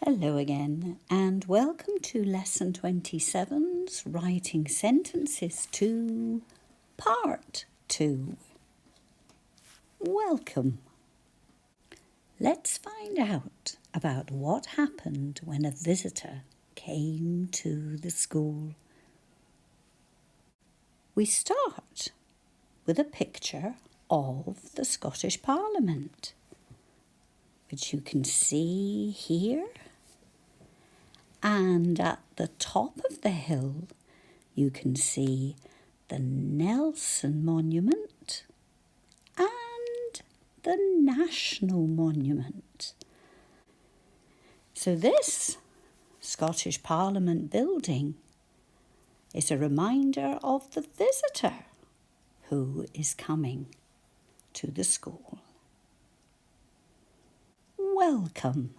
Hello again, and welcome to Lesson 27's Writing Sentences 2, Part 2. Welcome. Let's find out about what happened when a visitor came to the school. We start with a picture of the Scottish Parliament, which you can see here. And at the top of the hill, you can see the Nelson Monument and the National Monument. So this Scottish Parliament building is a reminder of the visitor who is coming to the school. Welcome.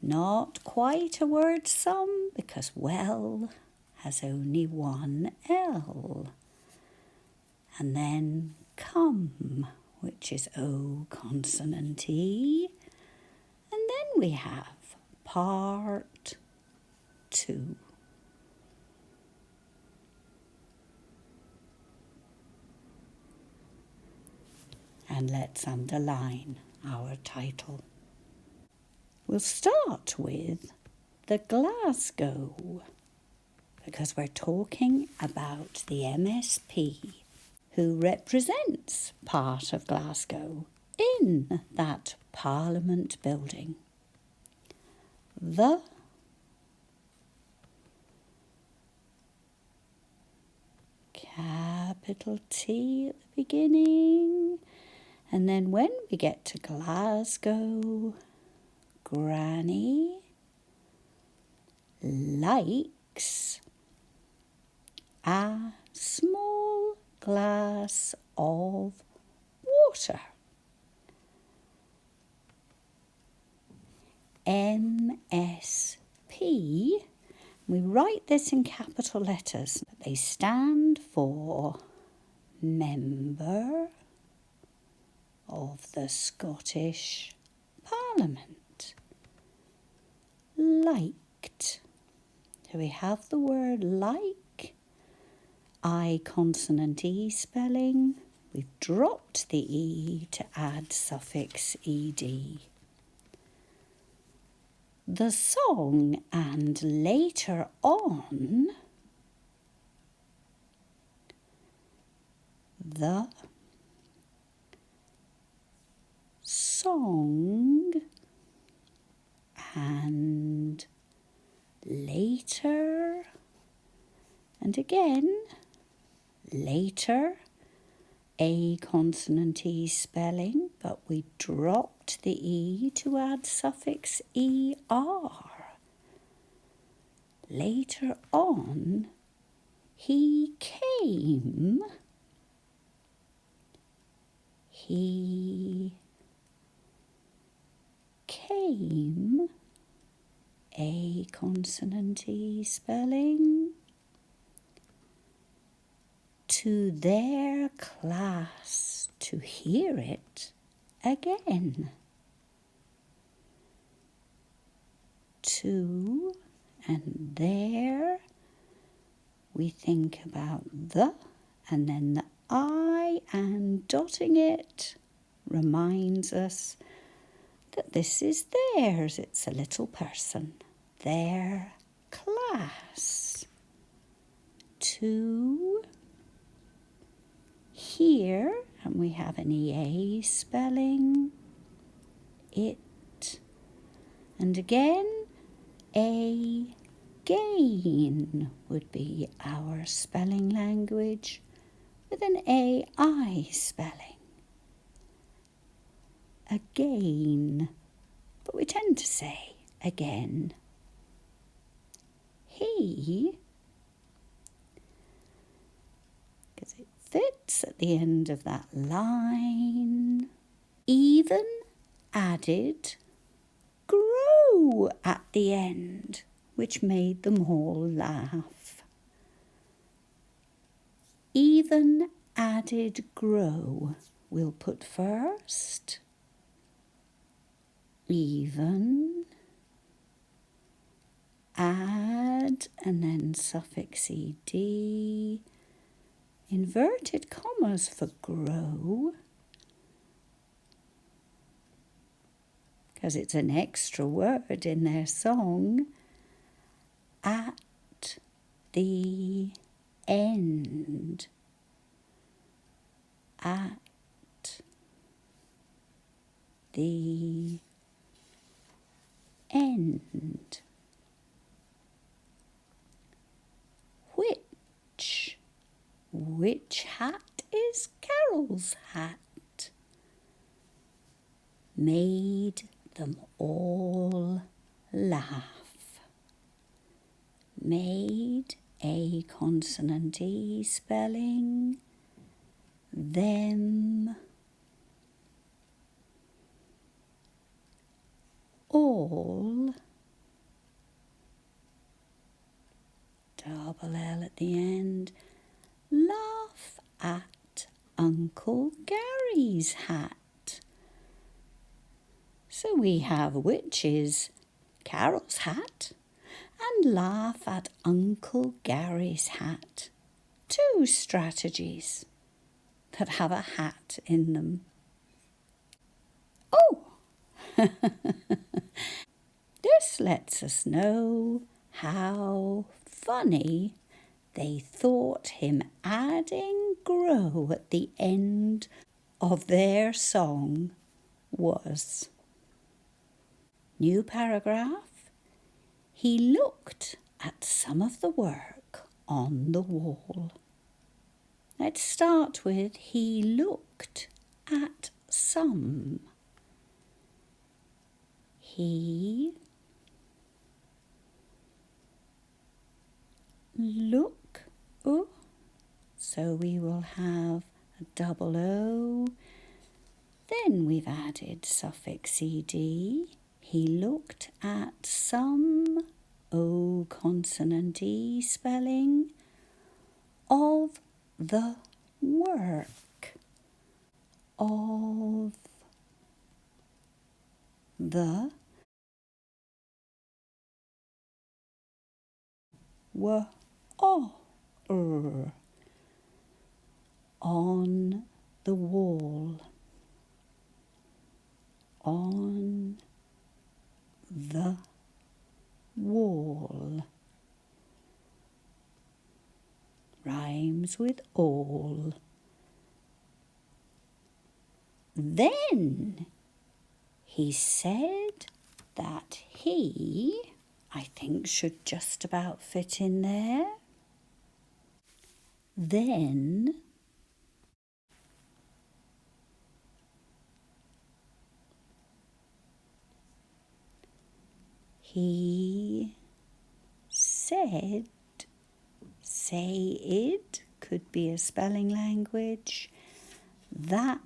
Not quite a word sum because well has only one L. And then come, which is O consonant E. And then we have part 2. And let's underline our title. We'll start with the Glasgow, because we're talking about the MSP who represents part of Glasgow in that Parliament building. The capital T at the beginning, and then when we get to Glasgow, Granny likes a small glass of water. MSP, we write this in capital letters. They stand for Member of the Scottish Parliament. Liked. So we have the word like, I consonant E spelling. We've dropped the E to add suffix ed. The song and later on the song and later, and again, later, A consonant E spelling, but we dropped the E to add suffix ER. Later on, he came, A consonant E spelling, to their class to hear it again. To and there, we think about the and then the I, and dotting it reminds us that this is theirs. It's a little person. Their class. To here, and we have an EA spelling. It. And again, again would be our spelling language with an AI spelling. Again, but we tend to say again. He, because it fits at the end of that line, even added grow at the end, which made them all laugh. Even added grow we'll put first. Even again, suffix ed, inverted commas for grow, because it's an extra word in their song, at the end, at the end. Which hat is Carol's hat? Made them all laugh. Made a consonant E spelling. Them all. Double L at the end. Laugh at Uncle Gary's hat. So we have which is Carol's hat and laugh at Uncle Gary's hat. Two strategies that have a hat in them. Oh! This lets us know how funny they thought him adding grow at the end of their song was. New paragraph. He looked at some of the work on the wall. Let's start with he looked at some. He look, oh, so we will have a double O. Then we've added suffix ed. He looked at some O consonant E spelling of the work. Of the were on the wall. On the wall. Rhymes with all. Then he said that he, I think, should just about fit in there. Then he said, said could be a spelling language, that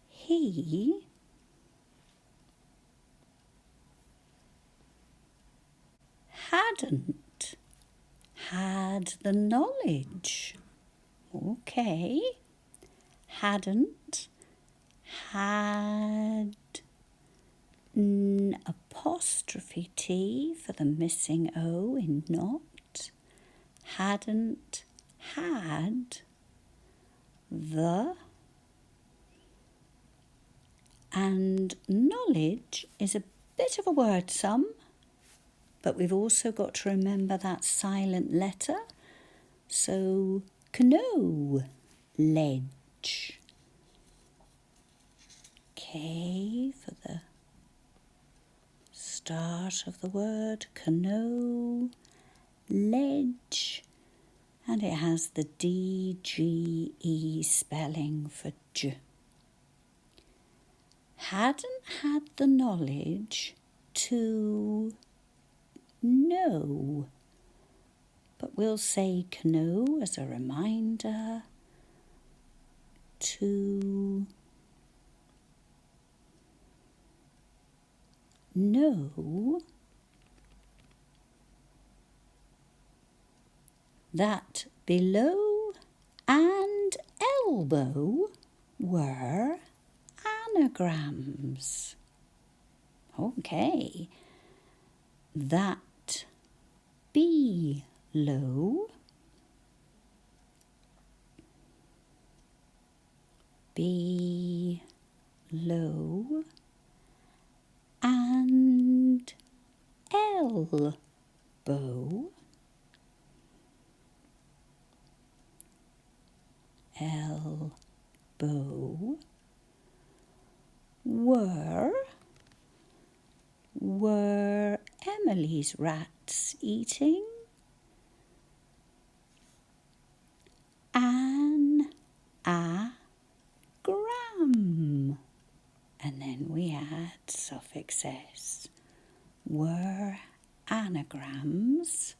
he hadn't had the knowledge. Okay. Hadn't had apostrophe T for the missing O in not. Hadn't had the, and knowledge is a bit of a word sum, but we've also got to remember that silent letter. So, knowledge. K for the start of the word, knowledge. And it has the D-G-E spelling for J. Hadn't had the knowledge to know. But we'll say know as a reminder. To know that below and elbow were anagrams. Okay, that be low, be low, and elbow, elbow, were Emily's rats eating? Anagram. And then we add suffix s. Were anagrams.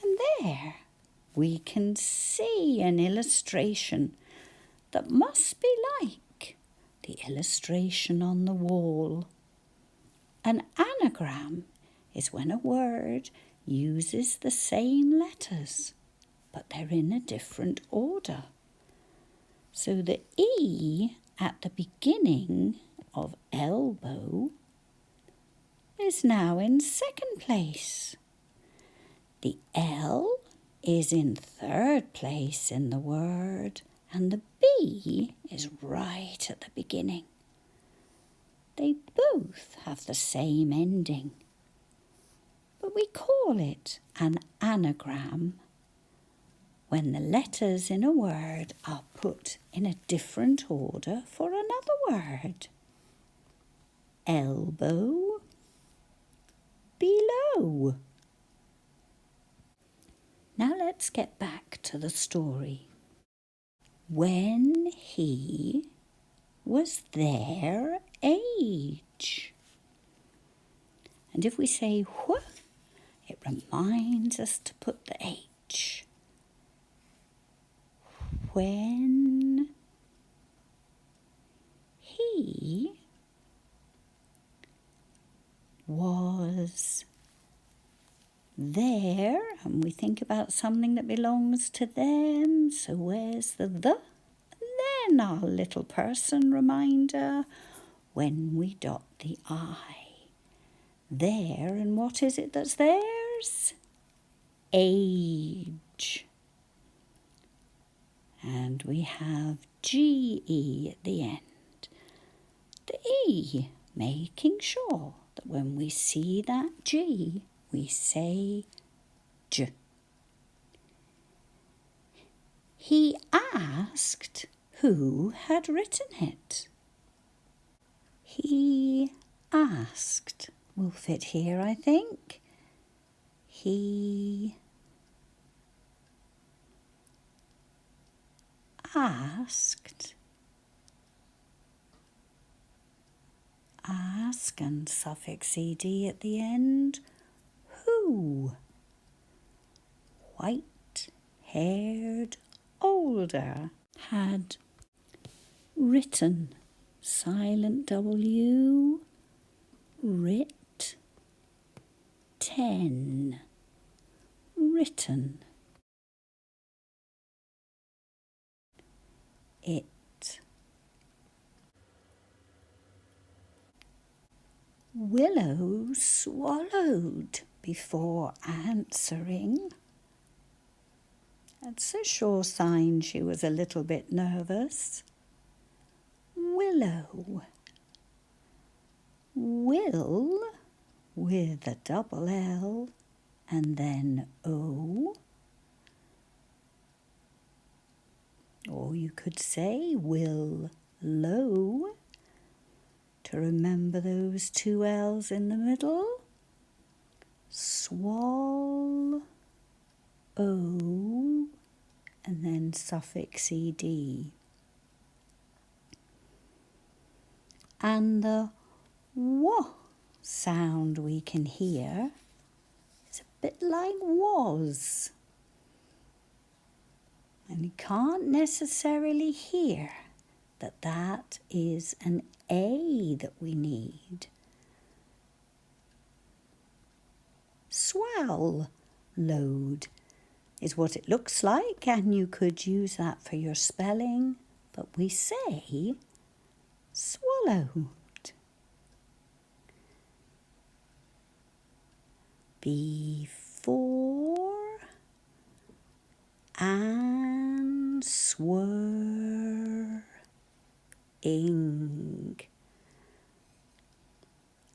And there we can see an illustration that must be like the illustration on the wall. An anagram is when a word uses the same letters, but they're in a different order. So the E at the beginning of elbow is now in second place. The L is in third place in the word, and the B is right at the beginning. They both have the same ending, but we call it an anagram when the letters in a word are put in a different order for another word. Elbow, below. Now let's get back to the story. When he was their age. And if we say wh, it reminds us to put the H. When he was there, and we think about something that belongs to them, so where's the? And then our little person reminder when we dot the I. There, and what is it that's theirs? Age. And we have GE at the end. The E, making sure that when we see that G, we say J. He asked who had written it. He asked. Will fit here, I think. He asked. Ask and suffix ed at the end. Who? White-haired, older, had written. Silent W. Writ. 10. Written. It. Willow swallowed before answering. That's a sure sign she was a little bit nervous. Willow. Will with a double L and then O. Or you could say will low to remember those two L's in the middle. Swall O and then suffix ed. And the W sound we can hear is a bit like was. And you can't necessarily hear that that is an A that we need. Swell load is what it looks like, and you could use that for your spelling, but we say swallowed. before and swirling.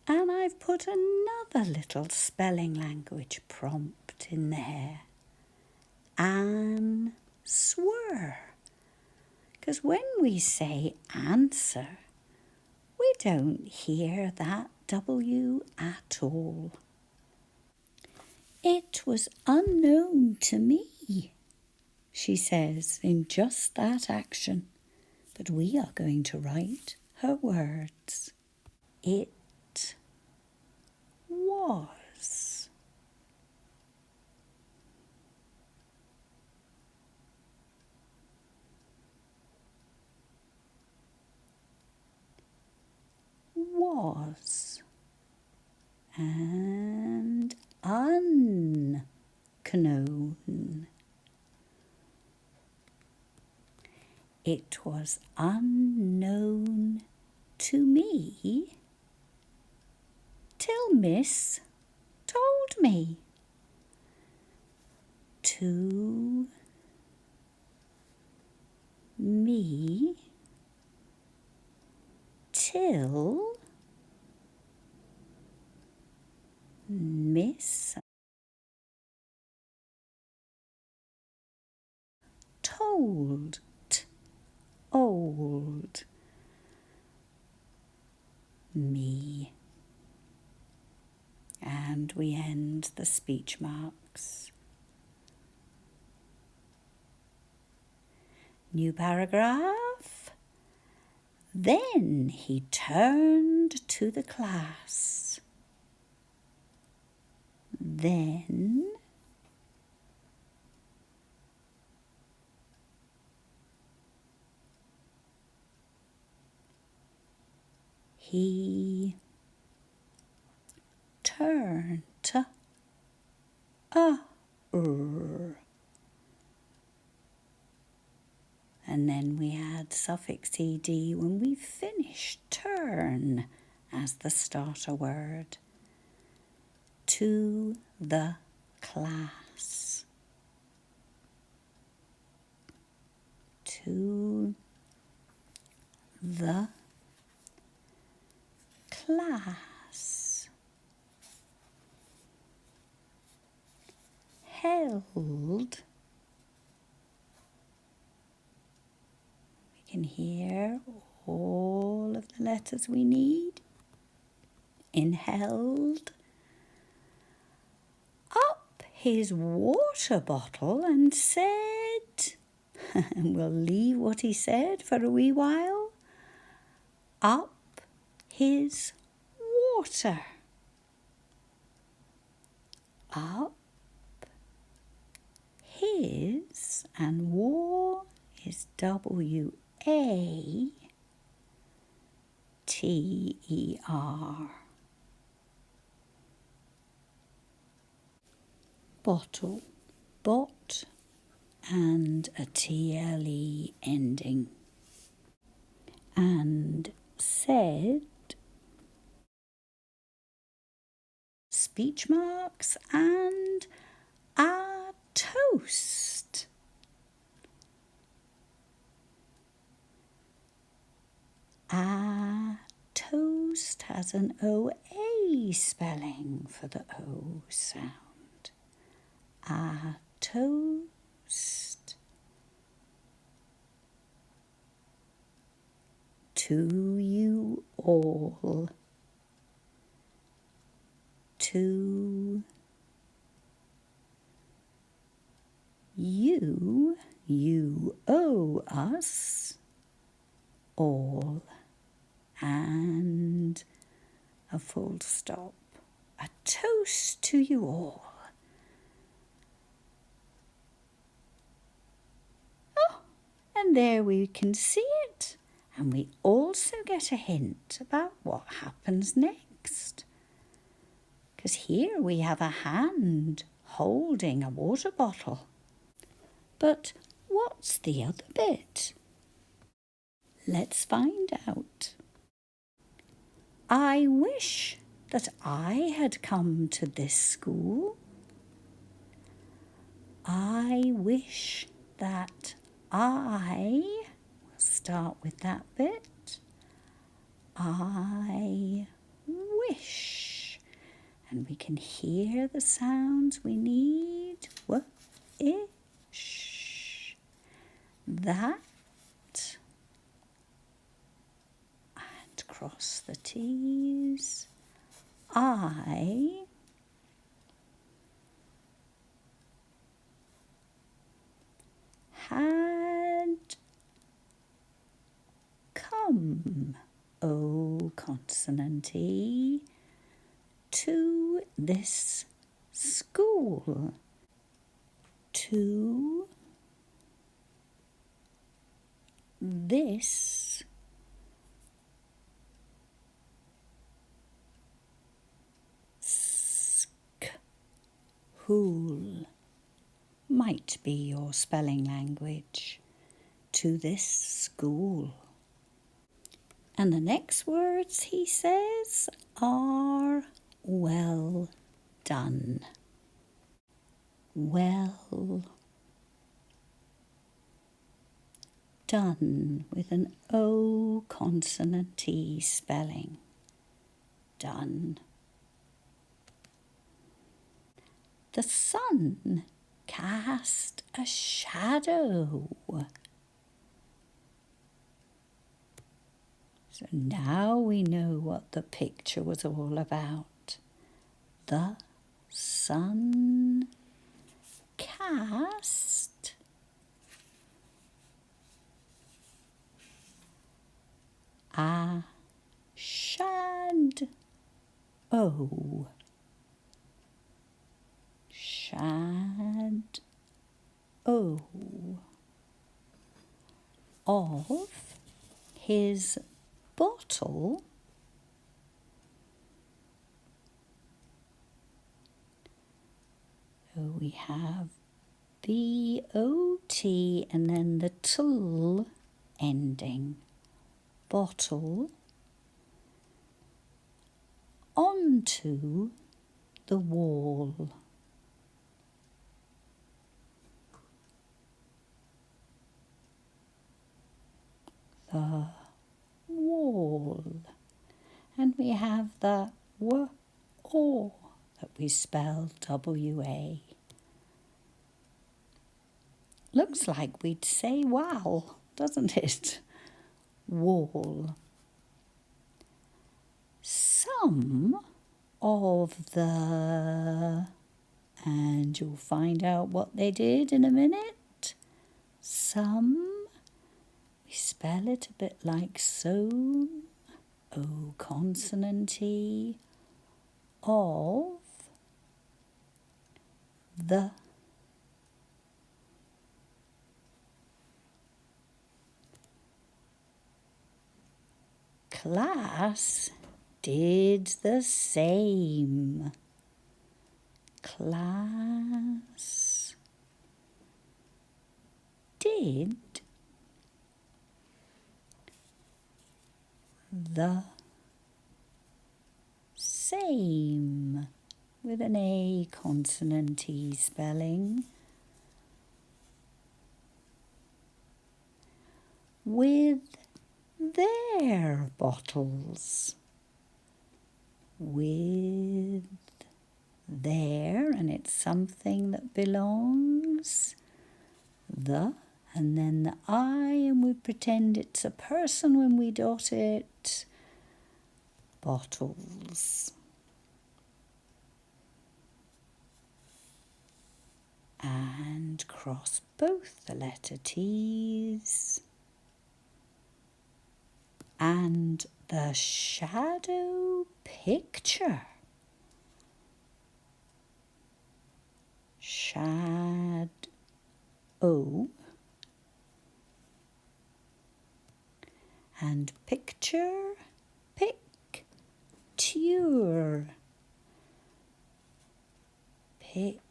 And I've put another little spelling language prompt in there. Answer. Because when we say answer, we don't hear that W at all. It was unknown to me, she says in just that action. But we are going to write her words. It was. Was. And unknown. It was unknown to me till Miss told me. To me till Miss told. Old me. And we end the speech marks. New paragraph. Then he turned to the class. Then he turned and then we add suffix ed when we finish turn as the starter word. To the class. To the class. Held. We can hear all of the letters we need. In held. Up his water bottle and said, and we'll leave what he said for a wee while. Up his water. Up his, and war is W-A-T-E-R. Bottle, bot, and a T-L-E ending. And said, speech marks, and a toast. A toast has an O-A spelling for the O sound. A toast. To you all. To you, you owe us all. And a full stop. A toast to you all. Oh, and there we can see it. And we also get a hint about what happens next. Because here we have a hand holding a water bottle. But what's the other bit? Let's find out. I wish that I had come to this school. I wish that we'll start with that bit. I wish. And we can hear the sounds we need. Wish. That. And cross the T's. I had come, O consonant E, to this school. To this school. Might be your spelling language. To this school. And the next words he says are well done. Well done with an O consonant T spelling. Done. The sun cast a shadow. So now we know what the picture was all about. The sun cast a shadow. Shadow of his bottle. So we have B-O-T and then the tl ending. Bottle onto the wall. The wall. And we have the w-o that we spell W-A. Looks like we'd say wow, doesn't it? Wall. Some of the, and you'll find out what they did in a minute. Some, we spell it a bit like so. O consonant E, of the class did the same. Class did the same with an A consonant E spelling. With their bottles. With their, and it's something that belongs. The, and then the I, and we pretend it's a person when we dot it. Bottles. And cross both the letter T's. And the shadow picture. Shadow. And picture, picture. Picture.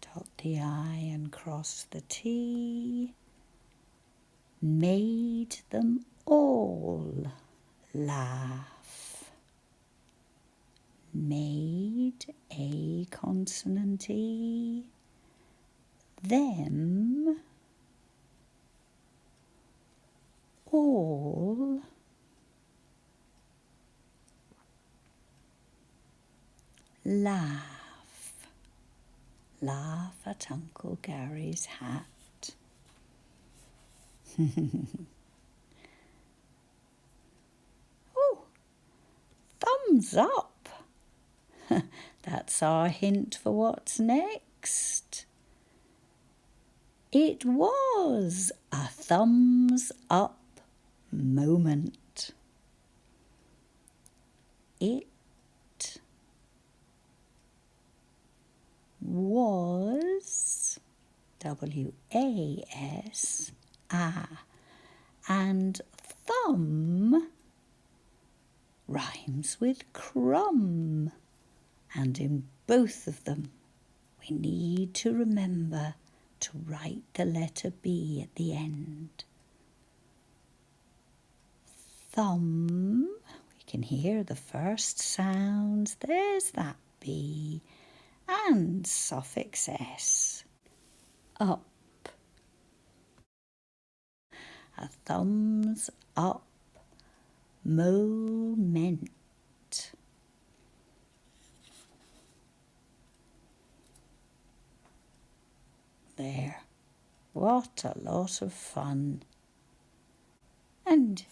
Dot the I and cross the T. made them all laugh. Made a consonant E, them all laugh. Laugh at Uncle Gary's hat. Oh, thumbs up. That's our hint for what's next. It was a thumbs up moment. It was W-A-S, and thumb rhymes with crumb, and in both of them we need to remember to write the letter B at the end. Thumb, we can hear the first sounds, there's that B, and suffix S. Up. A thumbs up moment. There. What a lot of fun. And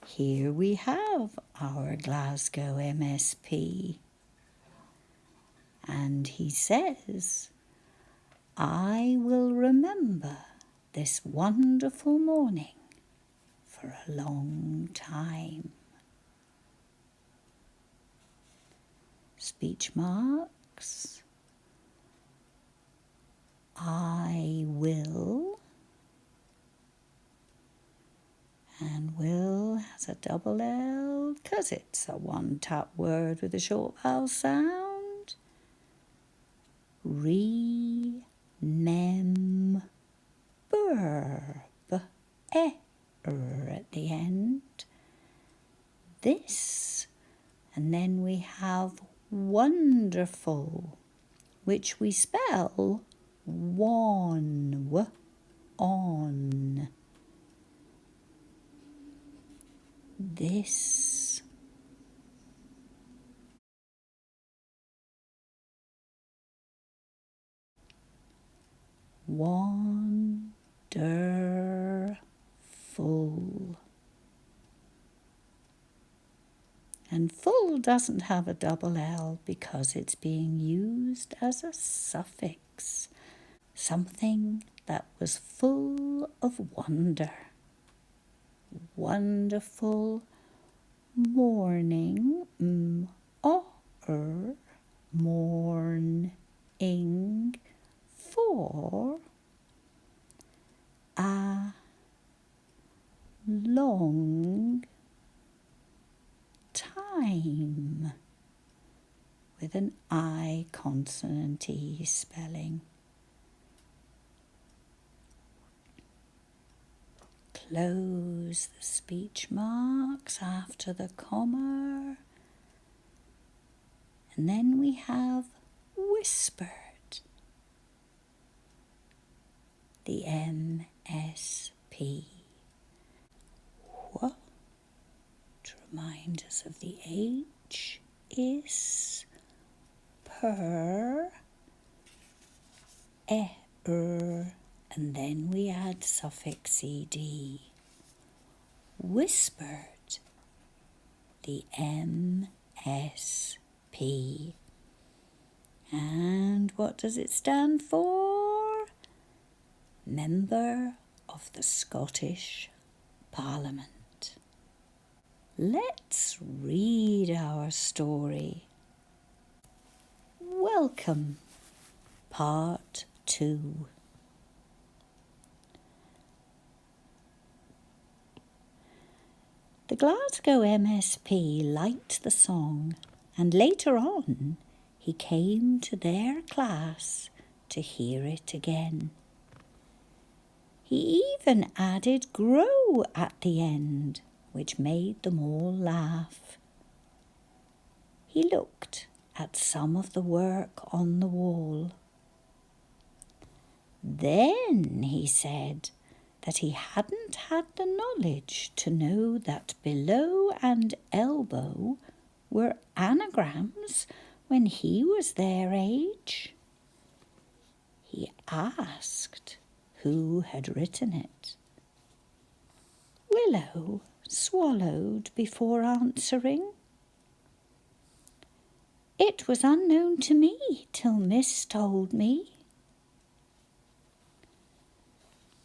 here we have our Glasgow MSP. And he says, I will remember this wonderful morning for a long time. Speech marks. I will. And will has a double L because it's a one-tap word with a short vowel sound. Remember. At the end. This. And then we have wonderful, which we spell on. This. Wonderful. And full doesn't have a double L because it's being used as a suffix. Something that was full of wonder. Wonderful morning. Morning. For a long time with an I consonant E spelling. Close the speech marks after the comma. And then we have whispered. The MSP. What? To remind us of the H is per, and then we add suffix ed. Whispered. The MSP. And what does it stand for? Member of the Scottish Parliament. Let's read our story. Welcome, Part 2. The Glasgow MSP liked the song, and later on he came to their class to hear it again. He even added grow at the end, which made them all laugh. He looked at some of the work on the wall. Then he said that he hadn't had the knowledge to know that below and elbow were anagrams when he was their age. He asked who had written it. Willow swallowed before answering. It was unknown to me till Miss told me.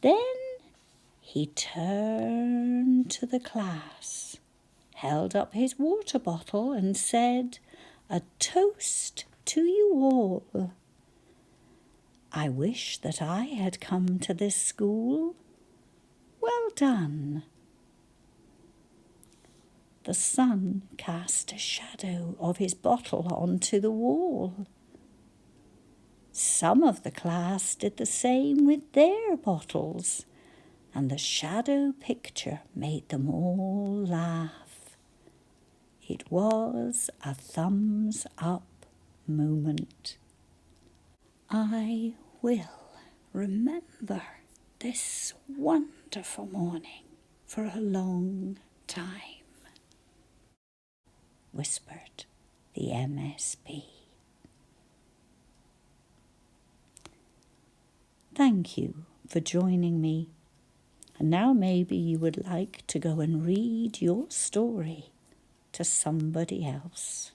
Then he turned to the class, held up his water bottle and said, "A toast to you all. I wish that I had come to this school. Well done." The sun cast a shadow of his bottle onto the wall. Some of the class did the same with their bottles, and the shadow picture made them all laugh. It was a thumbs up moment. I will remember this wonderful morning for a long time, whispered the MSP. Thank you for joining me. And now maybe you would like to go and read your story to somebody else.